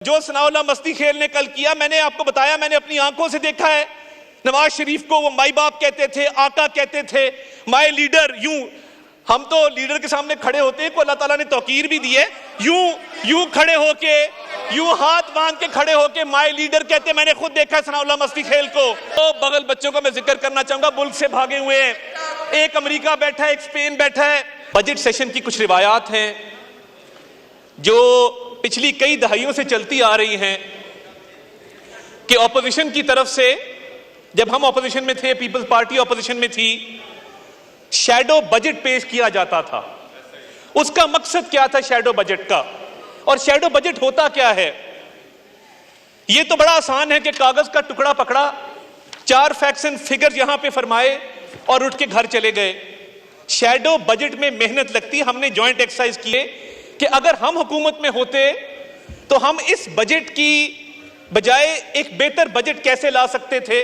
जो सनाउल्लाह मस्ती खेल ने कल किया, मैंने आपको बताया, मैंने अपनी आंखों से देखा है। नवाज शरीफ को वो माई बाप कहते थे, आका कहते थे, माई लीडर। यूं हम तो लीडर के सामने खड़े होते हैं को अल्लाह ताला ने तौकीर भी दी है। यूं खड़े होके, यूं हाथ बांध के खड़े होके माई लीडर कहते, मैंने खुद देखा है सनाउल्लाह मस्ती खेल को। तो बगल बच्चों का मैं जिक्र करना चाहूंगा, मुल्क से भागे हुए हैं। एक अमेरिका बैठा है, एक स्पेन बैठा है। बजट सेशन की कुछ रिवायात हैं जो पिछली कई दहाइयों से चलती आ रही हैं कि ऑपोजिशन की तरफ से, जब हम ऑपोजिशन में थे, पीपल्स पार्टी ऑपोजिशन में थी, शैडो बजट पेश किया जाता था। उसका मकसद क्या था शैडो बजट का, और शैडो बजट होता क्या है? यह तो बड़ा आसान है कि कागज का टुकड़ा पकड़ा, 4 फैक्ट्स एंड फिगर्स यहां पे फरमाए और उठ के घर चले गए। शैडो बजट में मेहनत लगती। हमने जॉइंट एक्सरसाइज किए कि अगर हम हुकूमत में होते तो हम इस बजट की बजाय एक बेहतर बजट कैसे ला सकते थे।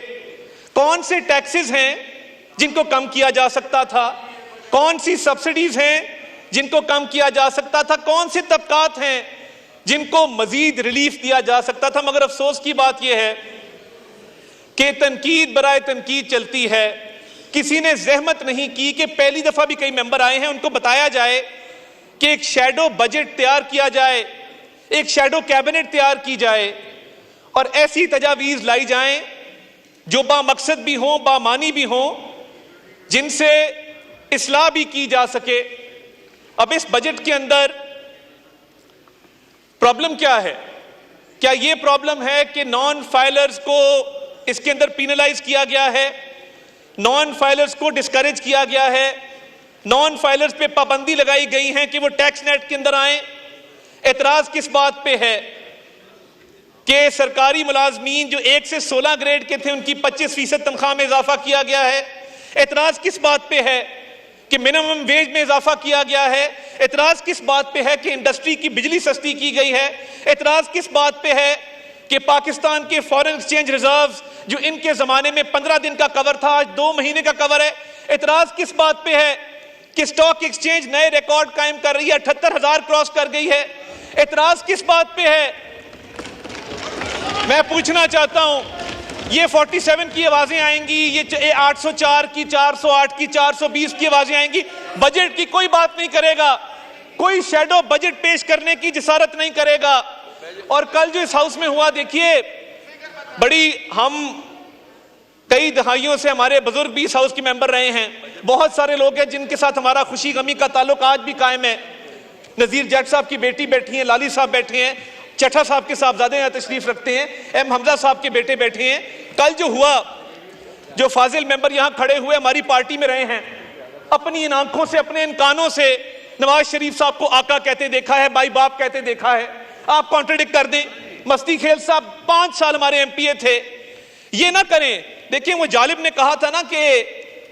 कौन से टैक्सेस हैं जिनको कम किया जा सकता था, कौन सी सब्सिडीज हैं जिनको कम किया जा सकता था, कौन से तबकात हैं जिनको मजीद रिलीफ दिया जा सकता था। मगर अफसोस की बात यह है कि तनकीद बराए तनकीद चलती है। किसी ने जहमत नहीं की कि पहली दफा भी कई मेंबर आए हैं, उनको बताया जाए कि एक शैडो बजट तैयार किया जाए, एक शैडो कैबिनेट तैयार की जाए और ऐसी तजावीज लाई जाएं जो बामकसद भी हों, बामानी भी हों, जिनसे इस्लाह भी की जा सके। अब इस बजट के अंदर प्रॉब्लम क्या है? क्या यह प्रॉब्लम है कि नॉन फाइलर्स को इसके अंदर पीनलाइज किया गया है, नॉन फाइलर्स को डिस्करेज किया गया है, नॉन फाइलर्स पे पाबंदी लगाई गई है कि वो टैक्स नेट के अंदर आए? एतराज किस बात पे है कि सरकारी मुलाजमीन जो 1 से 16 ग्रेड के थे उनकी 25% तनख्वाह में इजाफा किया गया है? एतराज किस बात पे है कि मिनिमम वेज में इजाफा किया गया है? एतराज किस बात पे है कि इंडस्ट्री की बिजली सस्ती की गई है? एतराज किस बात पे है कि पाकिस्तान के फॉरेन एक्सचेंज रिजर्व्स जो इनके जमाने में 15 दिन का कवर था, आज 2 महीने का कवर है? एतराज किस बात पे है कि स्टॉक एक्सचेंज नए रिकॉर्ड कायम कर रही है, 78,000 क्रॉस कर गई है? एतराज किस बात पे है? मैं पूछना चाहता हूं, ये 47 की आवाजें आएंगी, ये 804 की, 408 की, 420 की आवाजें आएंगी, बजट की कोई बात नहीं करेगा, कोई शैडो बजट पेश करने की जिसारत नहीं करेगा। और कल जो इस हाउस में हुआ, देखिए, बड़ी, हम कई दहाइयों से हमारे बुजुर्ग भी इस हाउस के मेंबर रहे हैं, बहुत सारे लोग हैं जिनके साथ हमारा खुशी गमी का ताल्लुक आज भी कायम है। नजीर जट साहब की बेटी बैठी है, लाली साहब बैठे हैं, चट्टा साहब के साहबजादे यहाँ तशरीफ रखते हैं, एम हमजा साहब के बेटे बैठे हैं। कल जो हुआ, जो फाजिल मेंबर यहाँ खड़े हुए हमारी पार्टी में रहे हैं, अपनी इन आंखों से, अपने इन कानों से नवाज शरीफ साहब को आका कहते देखा है, भाई बाप कहते देखा है। आप कॉन्ट्रडिक्ट कर दें। मस्ती खेल साहब 5 साल हमारे एमपीए थे, ये ना करें। देखिए, वो जालिब ने कहा था ना कि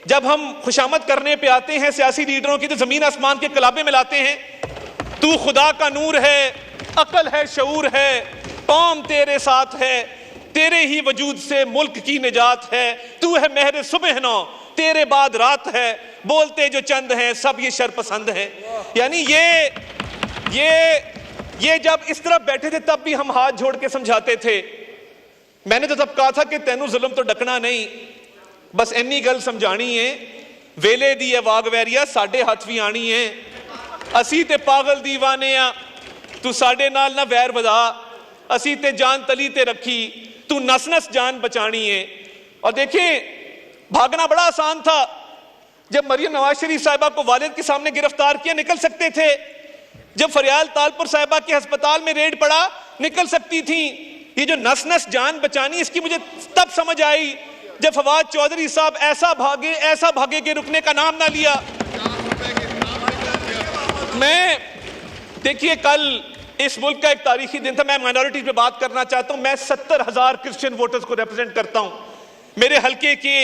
जब हम खुशामद करने पे आते हैं सियासी लीडरों की तो जमीन आसमान के कलाबे में लाते हैं। तू खुदा का नूर है, अकल है, शऊर है, कौम तेरे साथ है, तेरे ही वजूद से मुल्क की निजात है, तू है मेहर सुबह नौ, तेरे बाद रात है, बोलते जो चंद हैं सब ये शरपसंद हैं। यानी ये जब इस तरफ बैठे थे तब भी हम हाथ जोड़ के समझाते थे। मैंने तो तब कहा था कि तैनू जुल्म तो डकना नहीं, बस इन्नी गल समझानी है, वेले दी है वाग वैरिया साडे हाथ भी आनी है, असी ते पागल दीवाने आ, तू साडे नाल ना वैर बधा, असी ते जान तली ते रखी, तू नस नस जान बचानी है। और देखिए, भागना बड़ा आसान था। जब मरियम नवाज शरीफ साहिबा को वालिद के सामने गिरफ्तार किया, निकल सकते थे। जब फरियाल तालपुर साहिबा के अस्पताल में रेड पड़ा, निकल सकती थी। ये जो नस नस जान बचानी, इसकी मुझे तब समझ आई जब फवाद चौधरी साहब ऐसा भागे कि रुकने का नाम ना लिया। मैं, देखिए, कल इस मुल्क का एक तारीखी दिन था। मैं माइनॉरिटीज पे बात करना चाहता हूं। मैं 70,000 क्रिश्चियन वोटर्स को रिप्रेजेंट करता हूं। मेरे हल्के के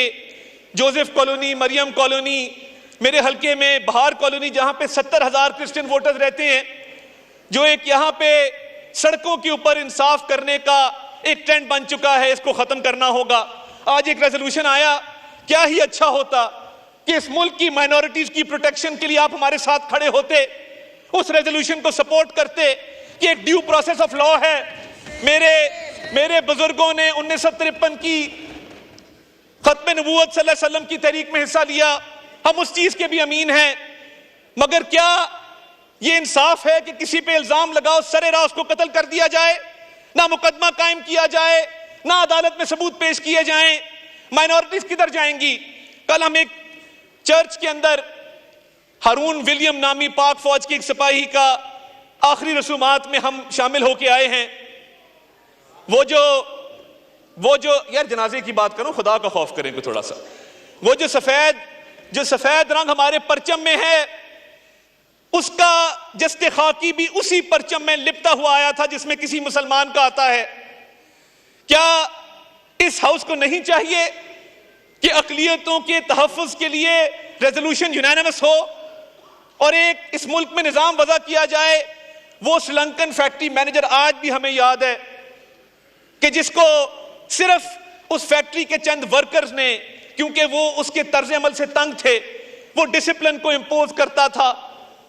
जोसेफ कॉलोनी, मरियम कॉलोनी, मेरे हल्के में बहार कॉलोनी, जहां पे 70,000 क्रिश्चियन वोटर्स रहते हैं, जो एक यहां पे सड़कों के ऊपर इंसाफ करने का एक ट्रेंड बन चुका है, इसको खत्म करना होगा। आज एक रेजोल्यूशन आया, क्या ही अच्छा होता कि इस मुल्क की माइनॉरिटीज की प्रोटेक्शन के लिए आप हमारे साथ खड़े होते, उस रेजोल्यूशन को सपोर्ट करते कि एक ड्यू प्रोसेस ऑफ लॉ है, मेरे बुजुर्गों ने 1953 की खत्म नबूवत सल्लल्लाहु अलैहि वसल्लम की तहरीक में हिस्सा लिया, हम उस चीज के भी अमीन हैं। मगर क्या ये इंसाफ है कि किसी पे इल्जाम लगाओ, सरेराह उसको कत्ल कर दिया जाए, ना मुकदमा कायम किया जाए, ना अदालत में सबूत पेश किए जाएं? माइनॉरिटीज किधर जाएंगी? कल हम एक चर्च के अंदर हारून विलियम नामी पाक फौज के एक सिपाही का आखिरी रसूमात में हम शामिल होके आए हैं। वो जो यार जनाजे की बात करो, खुदा का खौफ करेंगे थोड़ा सा। वो जो सफेद रंग हमारे परचम में है, उसका जस्ते खाकी भी उसी परचम में लिपटा हुआ आया था जिसमें किसी मुसलमान का आता है। क्या इस हाउस को नहीं चाहिए कि अकलियतों के तहफ़्फ़ुज़ के लिए रेजोल्यूशन यूनानिमस हो और एक इस मुल्क में निजाम वज़ा किया जाए? वो श्रीलंकन फैक्ट्री मैनेजर आज भी हमें याद है कि जिसको सिर्फ उस फैक्ट्री के चंद वर्कर्स ने, क्योंकि वो उसके तर्ज अमल से तंग थे, वो डिसिप्लिन को इंपोज करता था,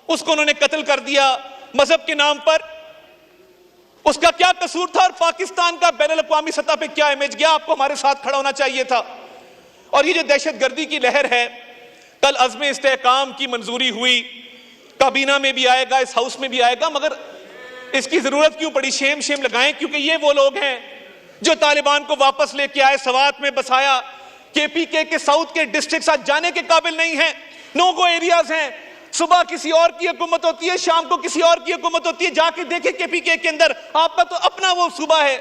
उसको उन्होंने कत्ल कर दिया मजहब के नाम पर। उसका क्या कसूर था? और पाकिस्तान का बैनुल अक़वामी सतह पे क्या इमेज गया? आपको हमारे साथ खड़ा होना चाहिए था। और ये जो दहशतगर्दी की लहर है, कल अज़्म इस्तेहकाम की मंजूरी हुई, काबीना में भी आएगा, इस हाउस में भी आएगा, मगर इसकी जरूरत क्यों पड़ी? शेम लगाएं, क्योंकि ये वो लोग हैं जो तालिबान को वापस लेके आए, सवात में बसाया। केपीके के साउथ के डिस्ट्रिक्ट आज जाने के काबिल नहीं है, नो गो एरियाज हैं। सुबह किसी और की हुकूमत होती है, शाम को किसी और की हुकूमत होती है। जाके देखे केपीके के अंदर, आपका तो अपना वो सूबा है।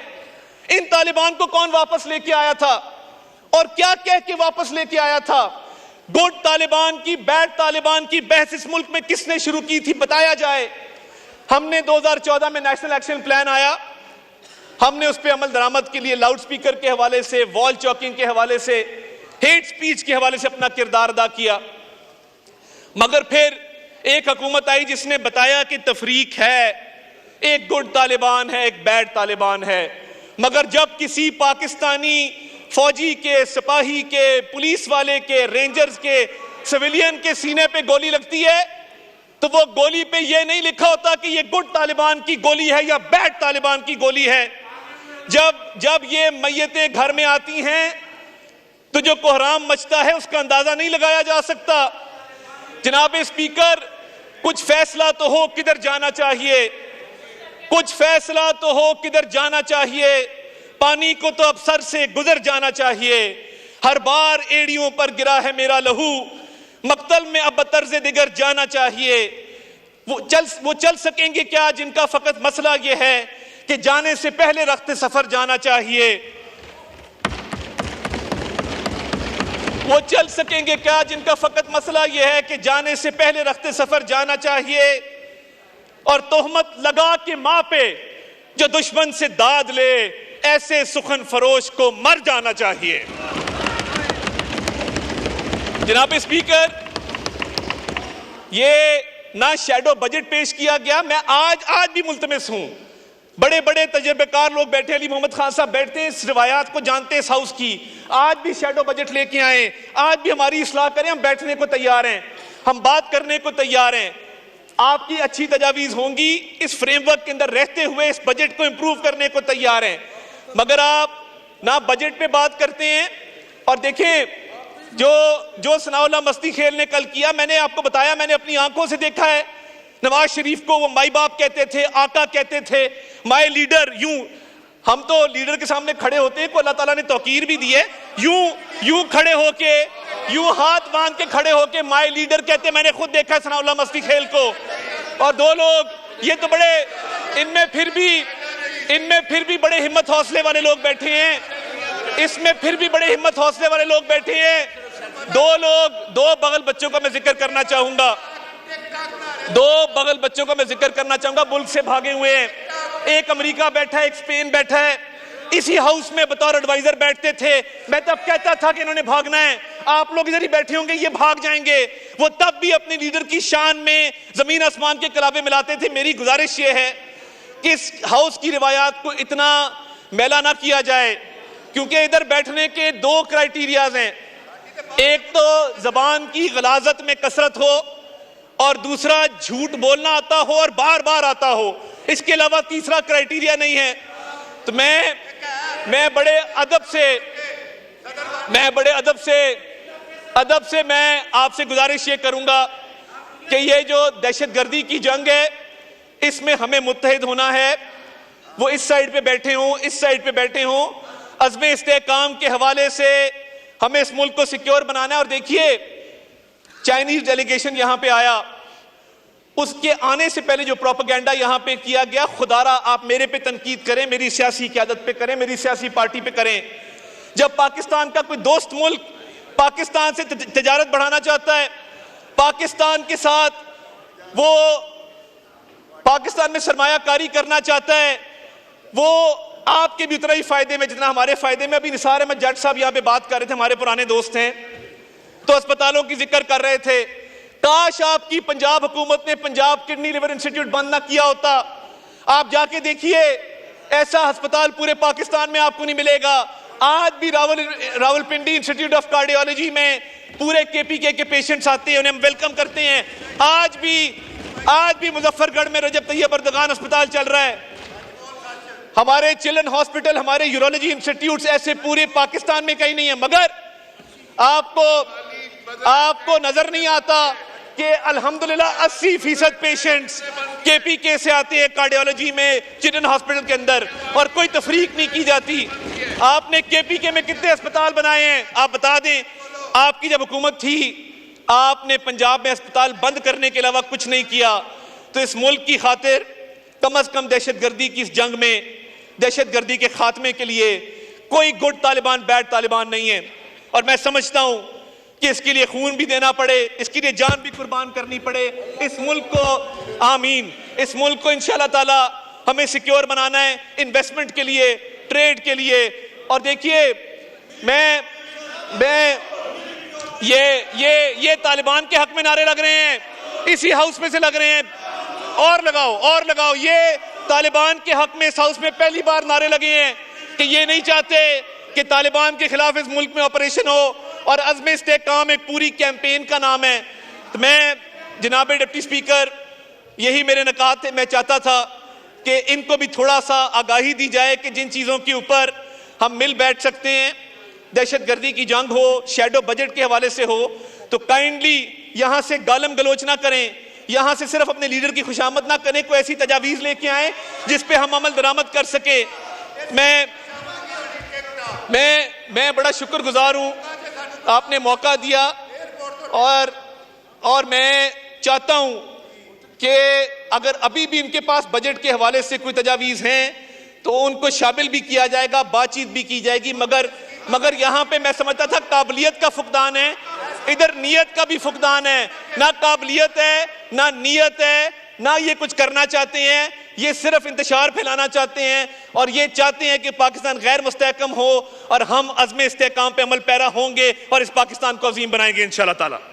इन तालिबान को कौन वापस लेके आया था और क्या कह के वापस लेके आया था? गुड तालिबान की, बैड तालिबान की बहस इस मुल्क में किसने शुरू की थी? बताया जाए। हमने 2014 में नेशनल एक्शन प्लान आया, हमने उस पर अमल दरामद के लिए लाउड स्पीकर के हवाले से, वॉल चॉकिंग के हवाले से, हेट स्पीच के हवाले से अपना किरदार अदा किया। मगर फिर एक हुकूमत आई जिसने बताया कि तफरीक है, एक गुड तालिबान है, एक बैड तालिबान है। मगर जब किसी पाकिस्तानी फौजी के, सिपाही के, पुलिस वाले के, रेंजर्स के, सिविलियन के सीने पे गोली लगती है, तो वो गोली पे ये नहीं लिखा होता कि ये गुड तालिबान की गोली है या बैड तालिबान की गोली है। जब ये मैयतें घर में आती हैं तो जो कोहराम मचता है उसका अंदाजा नहीं लगाया जा सकता। जनाब स्पीकर, कुछ फैसला तो हो किधर जाना चाहिए, कुछ फैसला तो हो किधर जाना चाहिए। पानी को तो अब सर से गुजर जाना चाहिए। हर बार एड़ियों पर गिरा है मेरा लहू, मक्तल में अब बतर्ज दिगर जाना चाहिए। वो चल सकेंगे क्या जिनका फकत मसला ये है कि जाने से पहले रख्ते सफर जाना चाहिए? वो चल सकेंगे क्या जिनका फकत मसला यह है कि जाने से पहले रख्ते सफर जाना चाहिए? और तोहमत लगा के माँ पे जो दुश्मन से दाद ले, ऐसे सुखन फरोश को मर जाना चाहिए। जनाब स्पीकर, ये ना शैडो बजट पेश किया गया। मैं आज भी मुल्तमिस हूं, बड़े बड़े तजर्बेकार लोग बैठे, अली मोहम्मद खान साहब बैठते हैं, इस रिवायात को जानते हैं इस हाउस की। आज भी शैडो बजट लेके आए, आज भी हमारी इस्लाह करें, हम बैठने को तैयार हैं, हम बात करने को तैयार हैं। आपकी अच्छी तजावीज होंगी, इस फ्रेमवर्क के अंदर रहते हुए इस बजट को इंप्रूव करने को तैयार हैं। मगर आप ना बजट पे बात करते हैं। और देखें, जो सनाउल्लाह मस्ती खेल ने कल किया, मैंने आपको बताया, मैंने अपनी आंखों से देखा है। नवाज शरीफ को वो माई बाप कहते थे, आका कहते थे, माई लीडर। हम तो लीडर के सामने खड़े होते हैं को अल्लाह ताला ने तौकीर भी दी है। यूं खड़े होके, यूं हाथ बांध के खड़े होके माई लीडर कहते, मैंने खुद देखा है सनाउल्लाह मस्ती खेल को। और दो लोग, ये तो बड़े, इनमें फिर भी बड़े हिम्मत हौसले वाले लोग बैठे हैं, इसमें फिर भी बड़े हिम्मत हौसले वाले लोग बैठे हैं। दो बगल बच्चों का मैं जिक्र करना चाहूंगा, मुल्क से भागे हुए हैं। एक अमेरिका बैठा है, एक स्पेन बैठा है, इसी हाउस में बतौर एडवाइजर बैठते थे। मैं तब कहता था कि इन्होंने भागना है, आप लोग इधर ही बैठे होंगे, ये भाग जाएंगे। वो तब भी अपने लीडर की शान में जमीन आसमान के कलाबे मिलाते थे। मेरी गुजारिश ये है कि इस हाउस की रिवायात को इतना मैला ना किया जाए, क्योंकि इधर बैठने के दो क्राइटेरियाज हैं। एक तो जबान की गलाजत में कसरत हो, और दूसरा झूठ बोलना आता हो और बार बार आता हो। इसके अलावा तीसरा क्राइटेरिया नहीं है। तो मैं बड़े अदब से मैं आपसे गुजारिश ये करूंगा कि ये जो दहशतगर्दी की जंग है, इसमें हमें मुत्तहिद होना है। वो इस साइड पे बैठे हों, इस साइड पे बैठे हों, अज़्म इस्तेहकाम के हवाले से हमें इस मुल्क को सिक्योर बनाना है। और देखिए, चाइनीज डेलीगेशन यहां पे आया, उसके आने से पहले जो प्रोपेगेंडा यहां पे किया गया, खुदारा आप मेरे पे तनकीद करें, मेरी सियासी क़यादत पे करें, मेरी सियासी पार्टी पे करें। जब पाकिस्तान का कोई दोस्त मुल्क पाकिस्तान से तिजारत बढ़ाना चाहता है, पाकिस्तान के साथ वो पाकिस्तान में सरमायाकारी करना चाहता है, वो आपके भी उतना ही फायदे में जितना हमारे फायदे में। अभी निसार अहमद जट साहब यहाँ पे बात कर रहे थे, हमारे पुराने दोस्त हैं, तो अस्पतालों की जिक्र कर रहे थे। काश आपकी पंजाब हुकूमत ने पंजाब किडनी लिवर इंस्टीट्यूट बंद ना किया होता। आप जाके देखिए, ऐसा अस्पताल पूरे पाकिस्तान में आपको नहीं मिलेगा। आज भी रावलपिंडी इंस्टीट्यूट ऑफ कार्डियोलॉजी में पूरे केपीके के पेशेंट्स आते हैं, उन्हें हम वेलकम करते हैं। आज भी मुजफ्फरगढ़ में रजब तैयब अर्दगान अस्पताल चल रहा है। हमारे चिल्ड्रन हॉस्पिटल, हमारे यूरोलॉजी इंस्टीट्यूट्स ऐसे पूरे पाकिस्तान में कहीं नहीं है। मगर आपको नजर नहीं आता कि अल्हम्दुलिल्लाह 80% पेशेंट्स केपीके से आते हैं कार्डियोलॉजी में, चिल्ड्रन हॉस्पिटल के अंदर, और कोई तफरीक नहीं की जाती। आपने केपीके में कितने अस्पताल बनाए हैं आप बता दें। आपकी जब हुकूमत थी, आपने पंजाब में अस्पताल बंद करने के अलावा कुछ नहीं किया। तो इस मुल्क की खातिर कम से कम दहशतगर्दी की इस जंग में, दहशतगर्दी के खात्मे के लिए कोई गुड तालिबान बैड तालिबान नहीं है। और मैं समझता हूं कि इसके लिए खून भी देना पड़े, इसके लिए जान भी कुर्बान करनी पड़े। इस मुल्क को आमीन, इस मुल्क को इंशाअल्लाह ताला हमें सिक्योर बनाना है, इन्वेस्टमेंट के लिए, ट्रेड के लिए। और देखिए, मैं ये तालिबान के हक में नारे लग रहे हैं, इसी हाउस में से लग रहे हैं, और लगाओ। ये तालिबान के हक में इस हाउस में पहली बार नारे लगे हैं कि ये नहीं चाहते कि तालिबान के खिलाफ इस मुल्क में ऑपरेशन हो। और अज़्म इस्तेहकाम एक पूरी कैंपेन का नाम है। तो मैं जनाब डिप्टी स्पीकर, यही मेरे नकात थे। मैं चाहता था कि इनको भी थोड़ा सा आगाही दी जाए कि जिन चीज़ों के ऊपर हम मिल बैठ सकते हैं, दहशतगर्दी की जंग हो, शैडो बजट के हवाले से हो, तो काइंडली यहाँ से गालम गलोच ना करें, यहाँ से सिर्फ अपने लीडर की खुशामद ना करें, कोई ऐसी तजावीज़ लेके आए जिस पे हम अमल दरामद कर सके। मैं बड़ा शुक्रगुजार हूँ, आपने मौका दिया। और मैं चाहता हूँ कि अगर अभी भी इनके पास बजट के हवाले से कोई तजावीज़ हैं तो उनको शामिल भी किया जाएगा, बातचीत भी की जाएगी। मगर यहाँ पे मैं समझता था काबिलियत का फुकदान है, इधर नीयत का भी फुकदान है। ना काबिलियत है, ना नीयत है, ना ये कुछ करना चाहते हैं, ये सिर्फ इंतशार फैलाना चाहते हैं। और ये चाहते हैं कि पाकिस्तान गैर मुस्तहकम हो, और हम अज़्म इस्तेहकाम पे अमल पैरा होंगे और इस पाकिस्तान को अजीम बनाएंगे इंशाअल्लाह ताला।